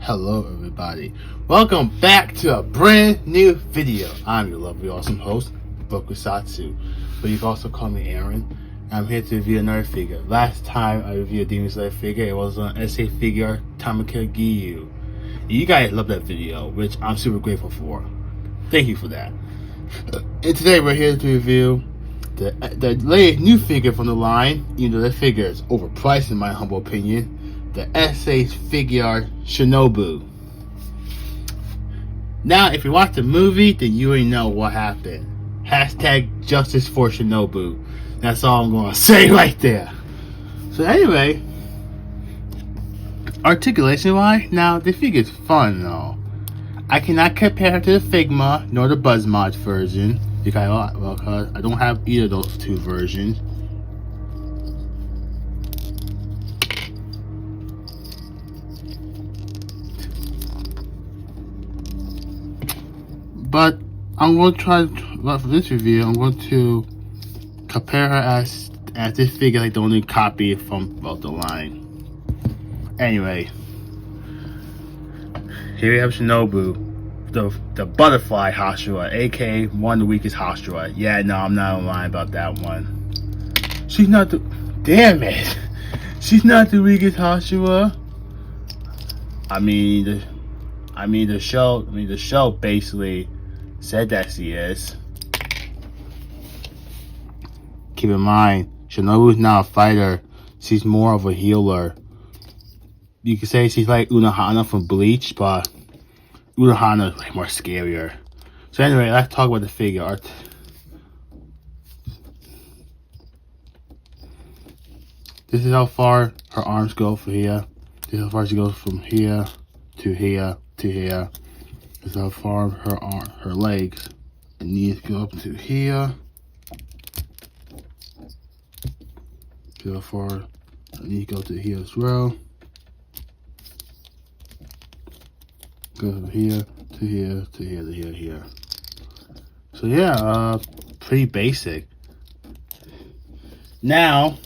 Hello everybody, welcome back to a brand new video. I'm your lovely awesome host, Bokusatsu, but you can also call me Aaron. I'm here to review another figure. Last time I reviewed a Demon Slayer figure, it was on SA Figure Tamaki Giyu. You guys loved that video, which I'm super grateful for. Thank you for that. And today we're here to review the latest new figure from the line, even though the figure is overpriced in my humble opinion. The SA Figuarts Shinobu. Now, if you watch the movie, then you already know what happened. Hashtag justice for Shinobu. That's all I'm going to say right there. So anyway, articulation-wise, now the figure's fun though. I cannot compare her to the Figma nor the Buzzmod version because I don't have either of those two versions. But I'm going to try, for this review, I'm going to compare her as this figure, like the only copy from both the line. Anyway, here we have Shinobu, the butterfly Hashira, aka one of the weakest Hashira. Yeah, no, I'm not lying about that one. She's not the, damn it, she's not the weakest Hashira. The show basically said that she is. Keep in mind, Shinobu's not a fighter. She's more of a healer. You could say she's like Unohana from Bleach, but Unohana is way more scarier. So anyway, let's talk about the figure art. This is how far her arms go from here. This is how far she goes from here to here to here. This is how far her legs and knees go up to here. See how far her knees go to here as well. Go from here to here to here to here to here. So yeah, pretty basic. Now,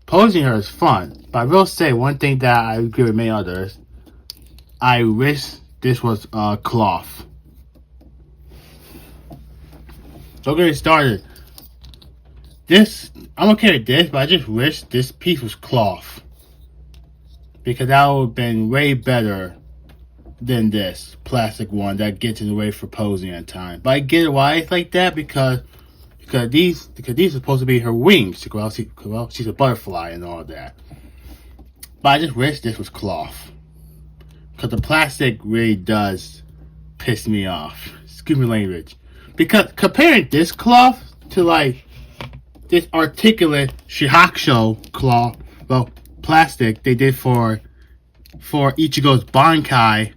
posing her is fun, but I will say one thing that I agree with many others. I wish this was cloth. Don't get me started. I'm okay with this, but I just wish this piece was cloth. Because that would have been way better than this plastic one that gets in the way for posing at time. But I get why it's like that because these are supposed to be her wings. Well, she's a butterfly and all that. But I just wish this was cloth. Because the plastic really does piss me off. Excuse me language. Because comparing this cloth to like this articulate Shihakusho cloth, well, plastic they did for Ichigo's Bankai,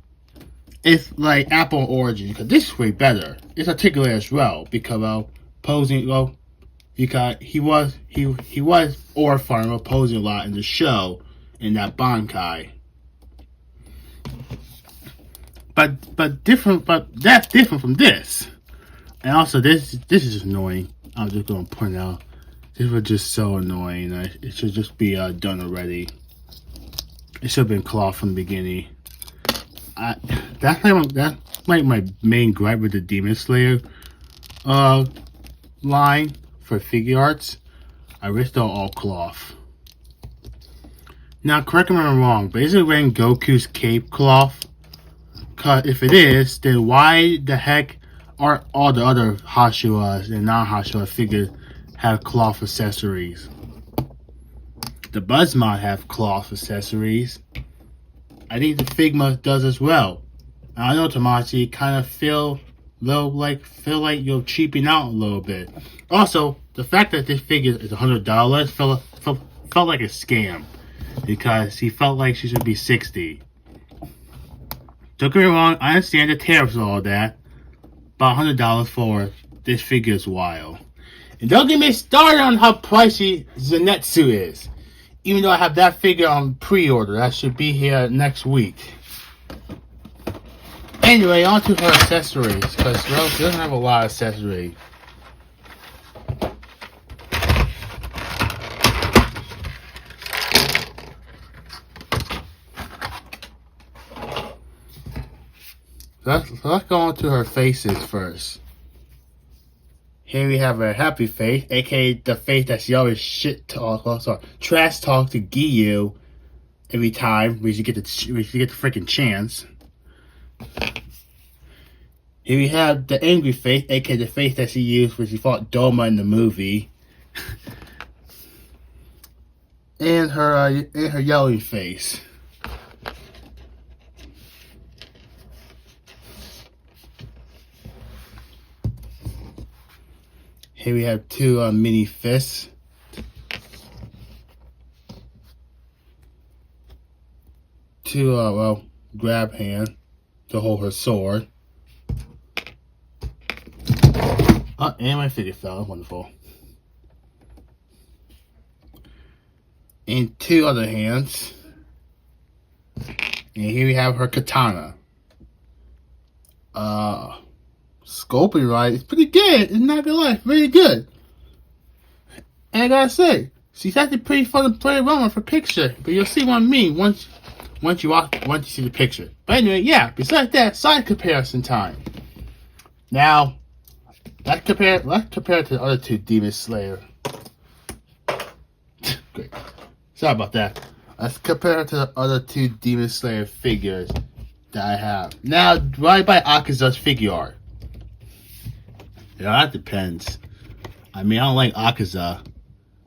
it's like Apple origin. Because this is way better. It's articulate as well. Because posing, because he was Orphan posing a lot in the show in that Bankai. But that's different from this. And also this is just annoying. I'm just gonna point out this was just so annoying. It should just be done already. It should have been cloth from the beginning. That's like my main gripe with the Demon Slayer line for Figuarts. I wish they were all cloth. Now correct me if I'm wrong, but isn't wearing Goku's cape cloth? Cause if it is, then why the heck are all the other Hashiras and non-Hashira figures have cloth accessories? The Buzzmod have cloth accessories. I think the Figma does as well. I know Tamashi kind of feel like you're cheaping out a little bit. Also, the fact that this figure is $100 felt like a scam because he felt like she should be $60. Don't get me wrong, I understand the tariffs and all that, but $100 for this figure is wild. And don't get me started on how pricey Zenitsu is. Even though I have that figure on pre-order, that should be here next week. Anyway, on to her accessories, because she doesn't have a lot of accessories. let's go on to her faces first. Here we have her happy face, aka the face that she always trash talk to Giyu every time we should get the freaking chance. Here we have the angry face, aka the face that she used when she fought Doma in the movie. And her yelling face. Here we have two mini fists. Two grab hand to hold her sword. And my figure fell. Wonderful. And two other hands. And here we have her katana. Sculpting right, it's pretty good. It's not gonna lie, very good. And I gotta say, she's actually pretty fun to play around with her picture. But you'll see what I mean once you see the picture. But anyway, yeah. Besides that, side comparison time. Now, let's compare it to the other two Demon Slayer. Great. Sorry about that. Let's compare it to the other two Demon Slayer figures that I have. Now, right by Akaza's Figuart. Yeah, that depends. I mean, I don't like Akaza,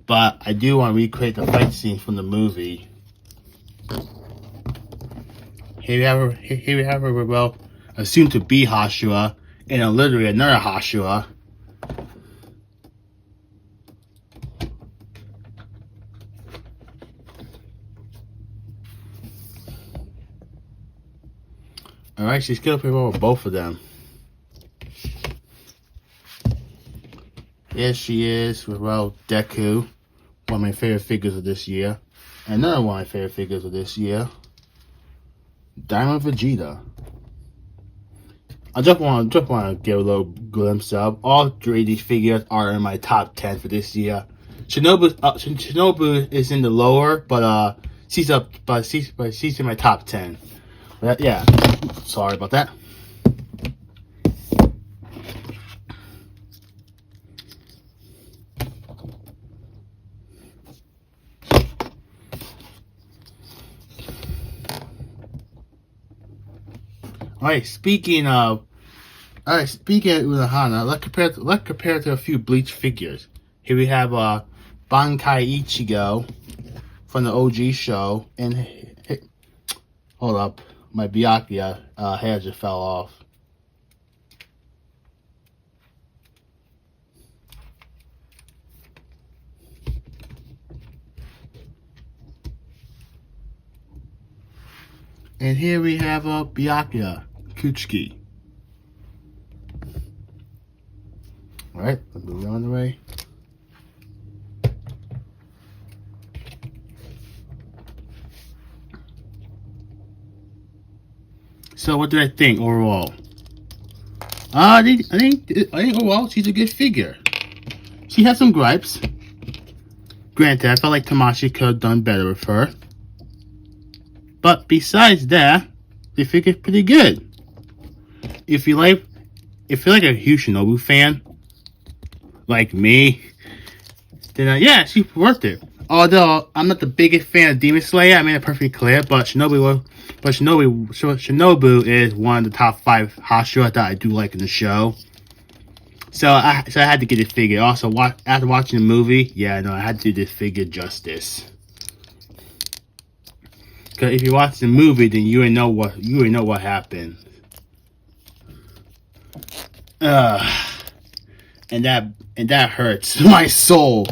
but I do want to recreate the fight scene from the movie. Here we have her, well, assumed to be Hashira, and literally another Hashira. Alright, she's gonna play well with both of them. Yes, she is with, well, Deku, one of my favorite figures of this year. Another one of my favorite figures of this year, Diamond Vegeta. I just want to give a little glimpse of all three of these figures are in my top 10 for this year. Shinobu is in the lower, but she's in my top 10. But yeah, sorry about that. Alright, speaking of Unohana, let's compare it to a few Bleach figures. Here we have Bankai Ichigo from the OG show, and hold up, my Byakuya hair just fell off. And here we have Byakuya Kuchiki. Alright, let's move on the way. So what did I think overall? I think overall she's a good figure. She has some gripes. Granted, I felt like Tamashi could have done better with her. But besides that, the figure's pretty good. If you're like a huge Shinobu fan, like me, then yeah, she's worth it. Although I'm not the biggest fan of Demon Slayer, I made it perfectly clear. But Shinobu is one of the top 5 Hashira that I do like in the show. So I had to get this figure. Also, after watching the movie, yeah, no, I had to do this figure justice. Because if you watch the movie, then you already know what happened. And that hurts my soul.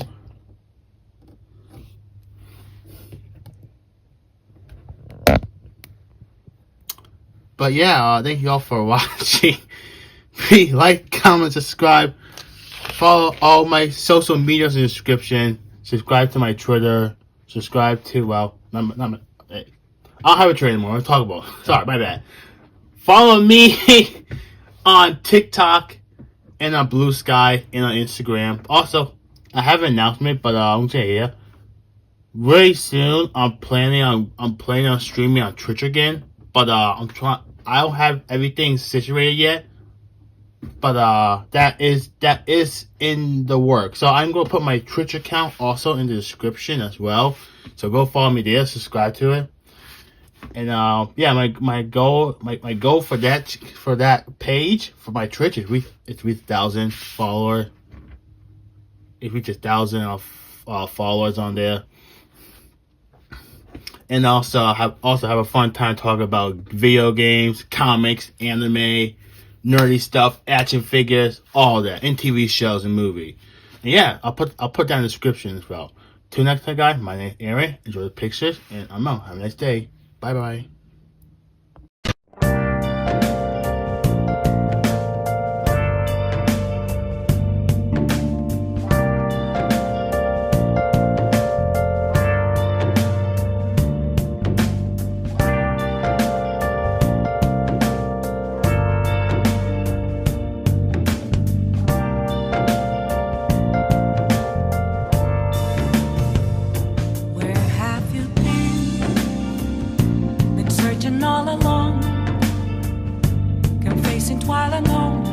But yeah, thank you all for watching. Please like, comment, subscribe. Follow all my social medias in the description. Subscribe to my Twitter. Subscribe to, well, I don't have a Twitter anymore. Let's talk about. Sorry, my bad. Follow me on TikTok and on Blue Sky and on Instagram. Also, I have an announcement, but I'm gonna say here. Very soon, I'm planning on streaming on Twitch again. But I I don't have everything situated yet, but that is in the work. So I'm gonna put my Twitch account also in the description as well. So go follow me there, subscribe to it. And yeah, my goal for that page for my Twitch is reach 1,000 followers. It reaches 1,000 followers on there. And also have a fun time talking about video games, comics, anime, nerdy stuff, action figures, all that, and TV shows and movies. And yeah, I'll put that in the description as well. Till next time, guys. My name's Aaron. Enjoy the pictures, and I'm out. Have a nice day. Bye bye. All along, confessing while alone.